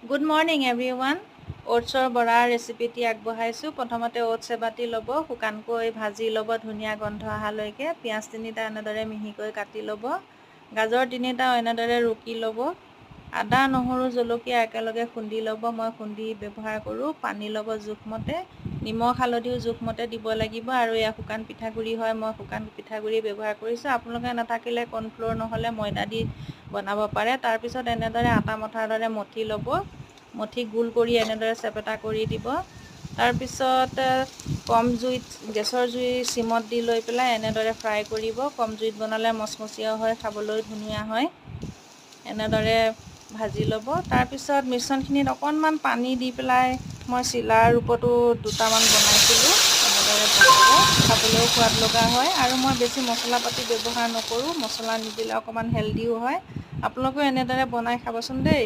Good morning everyone. অ'টছৰ বৰা ৰেচিপিটি আগবঢ়াইছোঁ। প্ৰথমতে অ'টছ এবাতি ল'ব, শুকানকৈ ভাজি ল'ব ধুনীয়া গন্ধ অহালৈকে। পিঁয়াজ 3টা এনেদৰে মিহিকৈ কাটি ল'ব। গাজৰ 3টা এনেদৰে ৰুকি ল'ব। আদা, নহৰু, জলকীয়া একেলগে খুন্দি ল'ব। মই খুন্দি ব্যৱহাৰ কৰোঁ। পানী ল'ব জোখমতে, নিমখ হালধিও জোখমতে দিব লাগিব। আৰু এয়া শুকান পিঠাগুড়ি হয়, মই শুকান পিঠাগুড়ি ব্যৱহাৰ কৰিছোঁ। আপোনালোকে নাথাকিলে কৰ্ণফ্ল'ৰ নহ'লে ময়দা দি বনাব পাৰে। তাৰপিছত এনেদৰে আটা মঠাৰ দৰে মঠি ল'ব। মঠি গোল কৰি এনেদৰে চেপেটা কৰি দিব। তাৰপিছত কম জুইত গেছৰ জুই চিমত দি লৈ পেলাই এনেদৰে ফ্ৰাই কৰিব। কম জুইত বনালে মচমচীয়া হয়, খাবলৈ ধুনীয়া হয়। এনেদৰে ভাজি ল'ব। তাৰপিছত মিশ্ৰণখিনিত অকণমান পানী দি পেলাই মই চিলাৰ ৰূপতো দুটামান বনাইছিলোঁ। এনেদৰে বনাব, খাবলৈও সোৱাদ লগা হয়। আৰু মই বেছি মছলা পাতি ব্যৱহাৰ নকৰোঁ। মছলা নিদিলে অকণমান হেল্ডিও হয়। আপোনালোকেও এনেদৰে বনাই খাবচোন দেই।